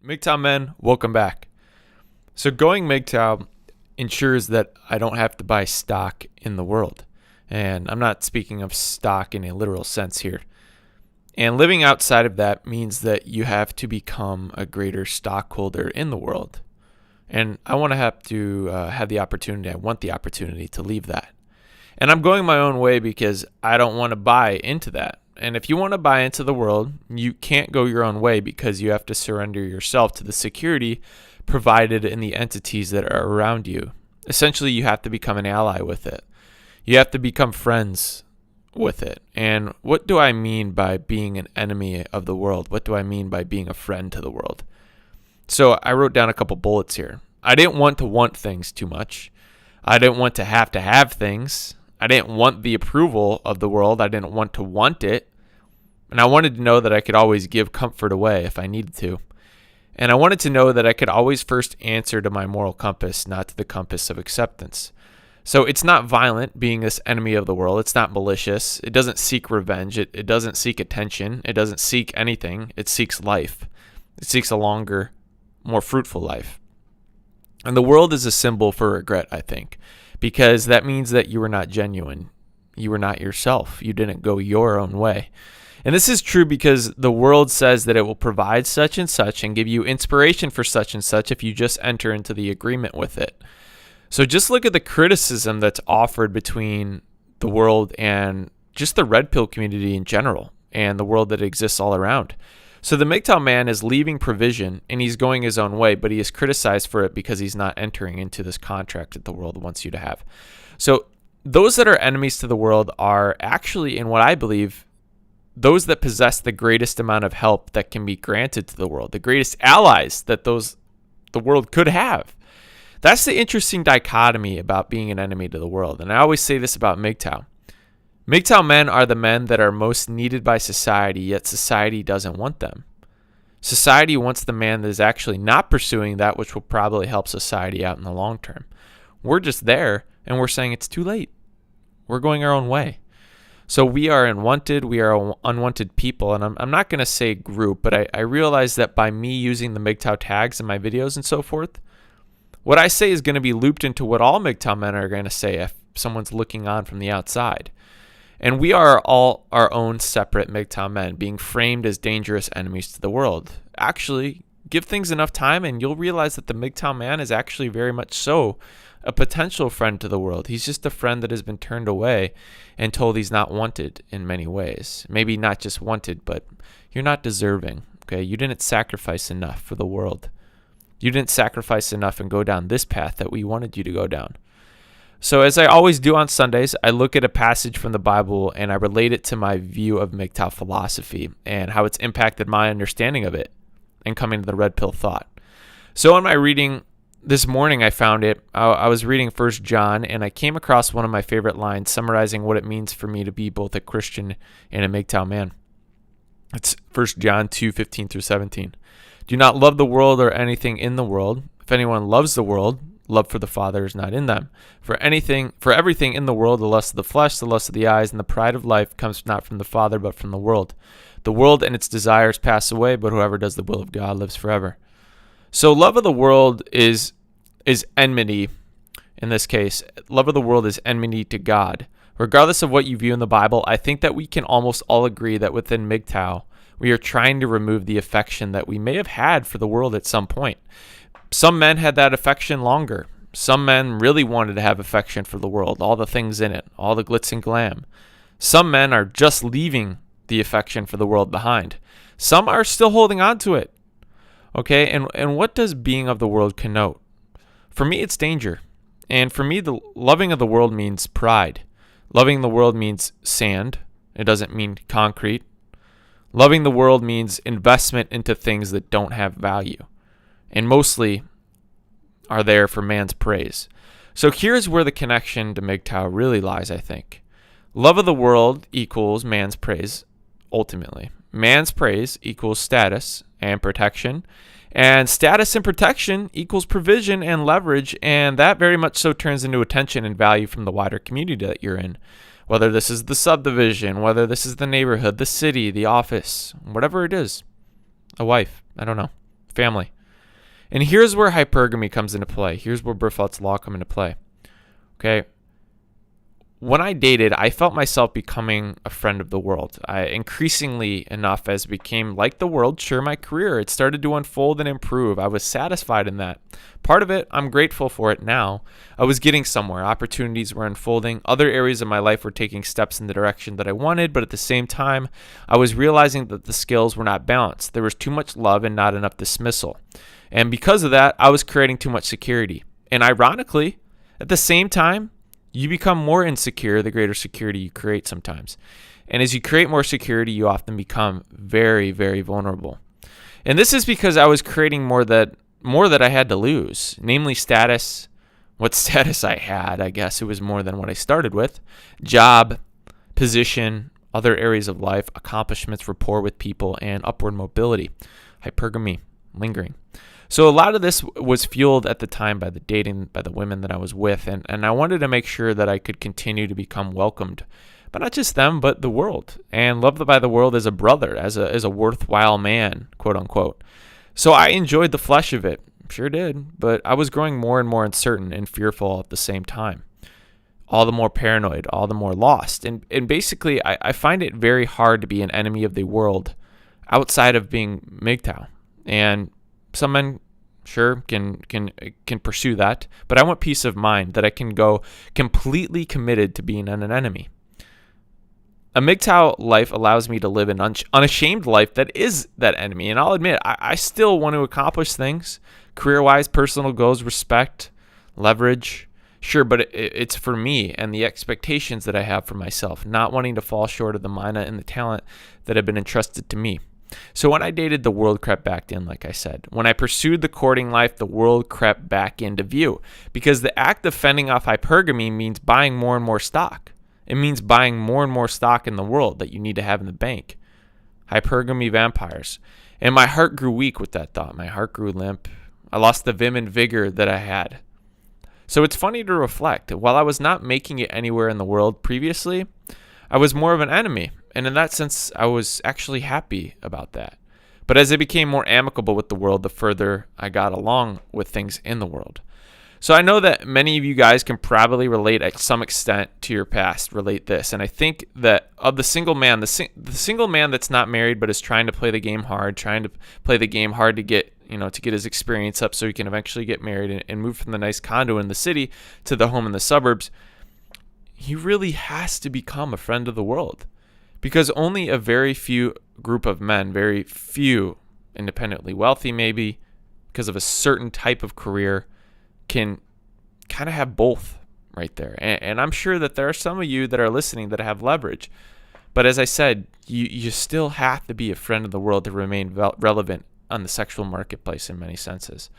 MGTOW men, welcome back. So going MGTOW ensures that I don't have to buy stock in the world. And I'm not speaking of stock in a literal sense here. And living outside of that means that you have to become a greater stockholder in the world. And I want to have the opportunity, I want the opportunity to leave that. And I'm going my own way because I don't want to buy into that. And if you want to buy into the world, you can't go your own way because you have to surrender yourself to the security provided in the entities that are around you. Essentially, you have to become an ally with it. You have to become friends with it. And what do I mean by being an enemy of the world? What do I mean by being a friend to the world? So I wrote down a couple bullets here. I didn't want things too much. I didn't want to have things. I didn't want the approval of the world. I didn't want it. And I wanted to know that I could always give comfort away if I needed to. And I wanted to know that I could always first answer to my moral compass, not to the compass of acceptance. So it's not violent being this enemy of the world. It's not malicious. It doesn't seek revenge. It doesn't seek attention. It doesn't seek anything. It seeks life. It seeks a longer, more fruitful life. And the world is a symbol for regret, I think, because that means that you were not genuine. You were not yourself. You didn't go your own way. And this is true because the world says that it will provide such and such and give you inspiration for such and such if you just enter into the agreement with it. So just look at the criticism that's offered between the world and just the red pill community in general and the world that exists all around. So the MGTOW man is leaving provision and he's going his own way, but he is criticized for it because he's not entering into this contract that the world wants you to have. So those that are enemies to the world are actually, in what I believe, those that possess the greatest amount of help that can be granted to the world, the greatest allies that the world could have. That's the interesting dichotomy about being an enemy to the world. And I always say this about MGTOW. MGTOW men are the men that are most needed by society, yet society doesn't want them. Society wants the man that is actually not pursuing that which will probably help society out in the long term. We're just there, and we're saying it's too late. We're going our own way. So we are unwanted, we are unwanted people, and I'm not going to say group, but I realize that by me using the MGTOW tags in my videos and so forth, what I say is going to be looped into what all MGTOW men are going to say if someone's looking on from the outside. And we are all our own separate MGTOW men being framed as dangerous enemies to the world. Actually, give things enough time and you'll realize that the MGTOW man is actually very much so a potential friend to the world. He's just a friend that has been turned away and told he's not wanted in many ways. Maybe not just wanted, but you're not deserving. Okay, you didn't sacrifice enough for the world. You didn't sacrifice enough and go down this path that we wanted you to go down. So as I always do on Sundays, I look at a passage from the Bible and I relate it to my view of MGTOW philosophy and how it's impacted my understanding of it and coming to the red pill thought. So in my reading this morning, I found it. I was reading 1 John and I came across one of my favorite lines summarizing what it means for me to be both a Christian and a MGTOW man. It's 1 John 2:15 through 17. Do not love the world or anything in the world. If anyone loves the world, love for the Father is not in them. For everything in the world, the lust of the flesh, the lust of the eyes, and the pride of life comes not from the Father, but from the world. The world and its desires pass away, but whoever does the will of God lives forever. So love of the world is enmity. In this case, love of the world is enmity to God. Regardless of what you view in the Bible, I think that we can almost all agree that within MGTOW, we are trying to remove the affection that we may have had for the world at some point. Some men had that affection longer. Some men really wanted to have affection for the world, all the things in it, all the glitz and glam. Some men are just leaving the affection for the world behind. Some are still holding on to it. Okay, and what does being of the world connote? For me, it's danger. And for me, the loving of the world means pride. Loving the world means sand. It doesn't mean concrete. Loving the world means investment into things that don't have value and mostly are there for man's praise. So here's where the connection to MGTOW really lies, I think. Love of the world equals man's praise, ultimately. Man's praise equals status and protection, and status and protection equals provision and leverage, and that very much so turns into attention and value from the wider community that you're in. Whether this is the subdivision, whether this is the neighborhood, the city, the office, whatever it is, a wife, I don't know. family. And here's where hypergamy comes into play. Here's where Bertholdt's law come into play. Okay. When I dated, I felt myself becoming a friend of the world. I increasingly enough as became like the world, sure, my career, it started to unfold and improve. I was satisfied in that. Part of it, I'm grateful for it now. I was getting somewhere. Opportunities were unfolding. Other areas of my life were taking steps in the direction that I wanted, but at the same time, I was realizing that the scales were not balanced. There was too much love and not enough dismissal. And because of that, I was creating too much security. And ironically, at the same time, you become more insecure the greater security you create sometimes. And as you create more security, you often become very, very vulnerable. And this is because I was creating more that I had to lose, namely status. What status I had, I guess it was more than what I started with. Job, position, other areas of life, accomplishments, rapport with people, and upward mobility. Hypergamy, lingering. So a lot of this was fueled at the time by the dating, by the women that I was with, and I wanted to make sure that I could continue to become welcomed, but not just them, but the world, and loved by the world as a brother, as a worthwhile man, quote unquote. So I enjoyed the flesh of it, sure did, but I was growing more and more uncertain and fearful at the same time. All the more paranoid, all the more lost, and basically I find it very hard to be an enemy of the world outside of being MGTOW, and some men, sure, can pursue that, but I want peace of mind that I can go completely committed to being an enemy. A MGTOW life allows me to live an unashamed life that is that enemy, and I'll admit, I still want to accomplish things, career-wise, personal goals, respect, leverage, sure, but it's for me and the expectations that I have for myself, not wanting to fall short of the mana and the talent that have been entrusted to me. So when I dated, the world crept back in, like I said. When I pursued the courting life, the world crept back into view. Because the act of fending off hypergamy means buying more and more stock. It means buying more and more stock in the world that you need to have in the bank. Hypergamy vampires. And my heart grew weak with that thought. My heart grew limp. I lost the vim and vigor that I had. So it's funny to reflect. While I was not making it anywhere in the world previously, I was more of an enemy. And in that sense, I was actually happy about that. But as I became more amicable with the world, the further I got along with things in the world. So I know that many of you guys can probably relate at some extent to your past, relate this. And I think that of the single man, the single man that's not married but is trying to play the game hard, to get, to get his experience up so he can eventually get married and move from the nice condo in the city to the home in the suburbs, he really has to become a friend of the world. Because only a very few group of men, very few independently wealthy maybe, because of a certain type of career, can kind of have both right there. And I'm sure that there are some of you that are listening that have leverage. But as I said, you still have to be a friend of the world to remain relevant on the sexual marketplace in many senses.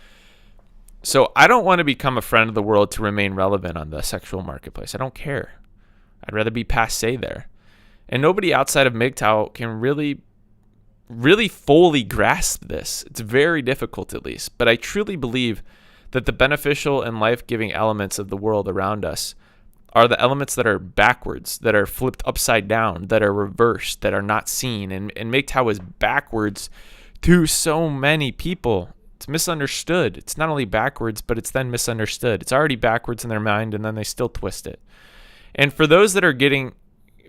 So I don't want to become a friend of the world to remain relevant on the sexual marketplace. I don't care. I'd rather be passé there. And nobody outside of MGTOW can really fully grasp this. It's very difficult, at least. But I truly believe that the beneficial and life-giving elements of the world around us are the elements that are backwards, that are flipped upside down, that are reversed, that are not seen. And MGTOW is backwards to so many people. It's misunderstood. It's not only backwards, but it's then misunderstood. It's already backwards in their mind, and then they still twist it. And for those that are getting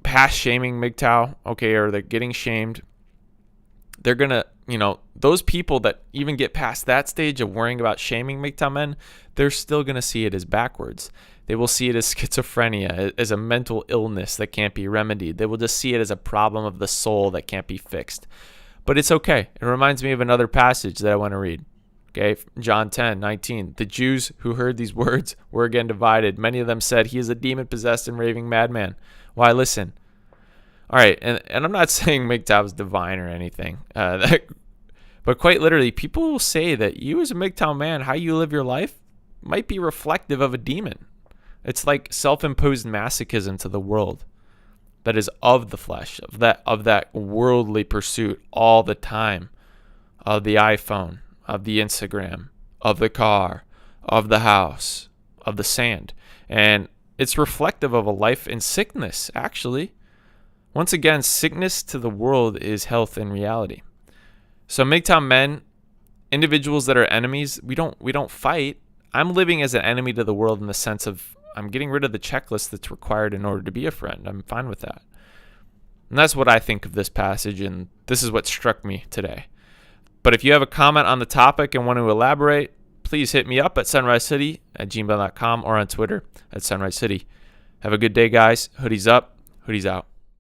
past shaming MGTOW, okay, or they're getting shamed, they're going to, those people that even get past that stage of worrying about shaming MGTOW men, they're still going to see it as backwards. They will see it as schizophrenia, as a mental illness that can't be remedied. They will just see it as a problem of the soul that can't be fixed. But it's okay. It reminds me of another passage that I want to read. Okay, John 10:19. The Jews who heard these words were again divided. Many of them said, "He is a demon-possessed and raving madman." Why, listen. All right, and I'm not saying MGTOW is divine or anything, but quite literally, people will say that you as a MGTOW man, how you live your life, might be reflective of a demon. It's like self-imposed masochism to the world that is of the flesh, of that worldly pursuit all the time, of the iPhone, of the Instagram, of the car, of the house, of the sand. And it's reflective of a life in sickness, actually. Once again, sickness to the world is health in reality. So MGTOW men, individuals that are enemies, we don't fight. I'm living as an enemy to the world in the sense of I'm getting rid of the checklist that's required in order to be a friend. I'm fine with that. And that's what I think of this passage, and this is what struck me today. But if you have a comment on the topic and want to elaborate, please hit me up at sunrisecity@gmail.com or on Twitter @sunrisecity. Have a good day, guys. Hoodie's up. Hoodie's out.